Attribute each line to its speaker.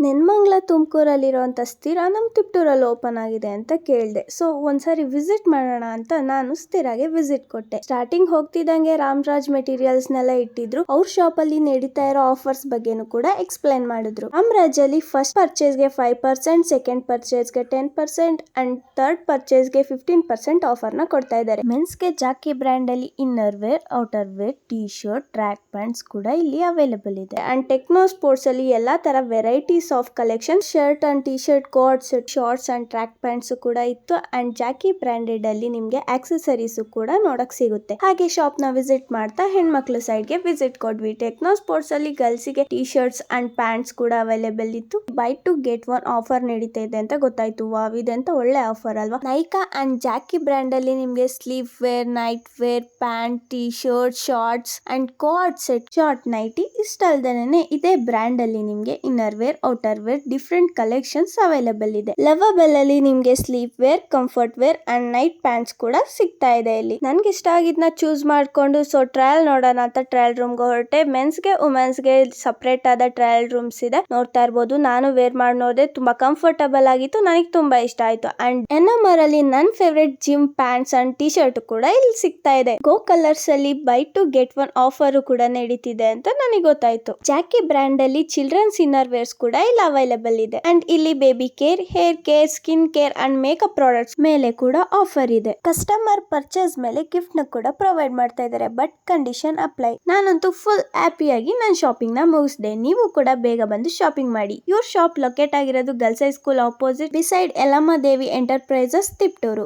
Speaker 1: ನೆನ್ಮಂಗ್ಲ ತುಮಕೂರಲ್ಲಿರುವಂಥ ಸ್ಥಿರ ನಮ್ಮ ತಿಪ್ಟೂರಲ್ಲಿ ಓಪನ್ ಆಗಿದೆ ಅಂತ ಕೇಳಿದೆ. ಸೊ ಒಂದ್ಸರಿ ವಿಸಿಟ್ ಮಾಡೋಣ ಅಂತ ನಾನು ಸ್ಥಿರಾಗೆ ವಿಸಿಟ್ ಕೊಟ್ಟೆ. ಸ್ಟಾರ್ಟಿಂಗ್ ಹೋಗ್ತಿದ್ದಂಗೆ ರಾಮರಾಜ್ ಮೆಟೀರಿಯಲ್ಸ್ನೆಲ್ಲ ಇಟ್ಟಿದ್ರು. ಅವ್ರ ಶಾಪ್ ಅಲ್ಲಿ ನಡೀತಾ ಇರೋ ಆಫರ್ಸ್ ಬಗ್ಗೆನೂ ಕೂಡ ಎಕ್ಸ್ಪ್ಲೈನ್ ಮಾಡಿದ್ರು. ರಾಮರಾಜ್ ಅಲ್ಲಿ ಫಸ್ಟ್ ಪರ್ಚೇಸ್ಗೆ 5%, ಸೆಕೆಂಡ್ ಪರ್ಚೇಸ್ಗೆ 10% ಅಂಡ್ ಥರ್ಡ್ ಪರ್ಚೇಸ್ಗೆ 15% ಆಫರ್ ನ ಕೊಡ್ತಾ ಇದ್ದಾರೆ. ಮೆನ್ಸ್ಗೆ ಜಾಕಿ ಬ್ರ್ಯಾಂಡ್ ಅಲ್ಲಿ inner wear, outer wear, T shirt, track pants ಕೂಡ ಇಲ್ಲಿ ಅವೈಲೇಬಲ್ ಇದೆ. ಅಂಡ್ ಟೆಕ್ನೋ ಸ್ಪೋರ್ಟ್ಸ್ ಅಲ್ಲಿ ಎಲ್ಲಾ ತರ varieties of collection shirt and T shirt, coat set, shorts and track pants ಕೂಡ ಇತ್ತು. ಅಂಡ್ ಜಾಕಿ ಬ್ರಾಂಡೆಡ್ ಅಲ್ಲಿ ನಿಮ್ಗೆ ಆಕ್ಸೆಸರೀಸ್ ಕೂಡ ನೋಡಕ್ ಸಿಗುತ್ತೆ. ಹಾಗೆ ಶಾಪ್ ನ ವಿಸಿಟ್ ಮಾಡ್ತಾ ಹೆಣ್ಮಕ್ಳು ಸೈಡ್ ಗೆ ವಿಸಿಟ್ ಕೊಡ್ವಿ. ಟೆಕ್ನೋ ಸ್ಪೋರ್ಟ್ಸ್ ಅಲ್ಲಿ ಗರ್ಲ್ಸ್ ಗೆ ಟಿ ಶರ್ಟ್ಸ್ ಅಂಡ್ ಪ್ಯಾಂಟ್ಸ್ ಕೂಡ ಅವೈಲೇಬಲ್ ಇತ್ತು. By two get one offer ನಡೀತಾ ಇದೆ ಅಂತ ಗೊತ್ತಾಯ್ತು. ವಾವ್, ಇದೆಂತ ಒಳ್ಳೆ ಆಫರ್ ಅಲ್ವಾ. ನೈಕಾ ಅಂಡ್ ಜಾಕಿ ಬ್ರ್ಯಾಂಡ್ ಅಲ್ಲಿ ನಿಮ್ಗೆ sleeve wear, night wear, pant, T shirt, shorts and coat set, short nighty ಇಷ್ಟಲ್ದೇನೆ ಇದೇ ಬ್ರ್ಯಾಂಡ್ ಅಲ್ಲಿ ನಿಮ್ಗೆ inner wear, outer wear, different collections available ಇದೆ. ಲವಬೆಲ್ ಅಲ್ಲಿ ನಿಮ್ಗೆ sleeve wear, comfort wear and night pants ಕೂಡ ಸಿಗ್ತಾ ಇದೆ ಇಲ್ಲಿ. ನನ್ಗೆ ಇಷ್ಟ ಆಗಿದ್ನ ಚೂಸ್ ಮಾಡ್ಕೊಂಡು ಸೊ ಟ್ರಯಲ್ ನೋಡೋಣ ಅಂತ ಟ್ರಯಲ್ ರೂಮ್ ಗೆ ಹೊರಟೆ. ಮೆನ್ಸ್ ಗೆ ವುಮೆನ್ಸ್ ಗೆ ಸಪರೇಟ್ ಆದ ಟ್ರಯಲ್ ರೂಮ್ಸ್ ಇದೆ, ನೋಡ್ತಾ ಇರ್ಬೋದು. ನಾನು ವೇರ್ ಮಾಡಿ ನೋಡಿದೆ, ತುಂಬಾ ಕಂಫರ್ಟಬಲ್ ಆಗಿತ್ತು, ನನಗೆ ತುಂಬಾ ಇಷ್ಟ ಆಯ್ತು. ಅಂಡ್ NMR ಅಲ್ಲಿ ನನ್ favourite gym pants and T shirt ಕೂಡ ಇಲ್ಲಿ ಸಿಗ್ತಾ ಇದೆ. ಗೋ ಕಲರ್ಸ್ ಅಲ್ಲಿ by two get one offer ಕೂಡ ನಡೀತಿದೆ ಅಂತ ನನಗೆ ಗೊತ್ತಾಯ್ತು. ಜಾಕಿ ಬ್ರ್ಯಾಂಡ್ ಅಲ್ಲಿ ಚಿಲ್ಡ್ರನ್ಸ್ ಇನ್ನರ್ ವೇರ್ಸ್ ಕೂಡ ಇಲ್ಲಿ ಅವೈಲೇಬಲ್ ಇದೆ. ಅಂಡ್ ಇಲ್ಲಿ baby care, hair care, skin care and makeup products ಮೇಲೆ ಕೂಡ ಆಫರ್ ಇದೆ. ಕಸ್ಟಮರ್ ಪರ್ಚೇಸ್ ಮೇಲೆ ಗಿಫ್ಟ್ ನ ಕೂಡ ಪ್ರೊವೈಡ್ ಮಾಡ್ತಾ ಇದ್ದಾರೆ. But condition apply. ನಾನಂತೂ ಫುಲ್ ಹ್ಯಾಪಿಯಾಗಿ ನನ್ನ ಶಾಪಿಂಗ್ ನ ಮುಗಿಸಿದೆ. ನೀವು ಕೂಡ ಬೇಗ ಬಂದು ಶಾಪಿಂಗ್ ಮಾಡಿ. ಇವ್ರ ಶಾಪ್ ಲೊಕೇಟ್ ಆಗಿರೋದು girls high school opposite, beside Yellamma Devi enterprises, Tiptur.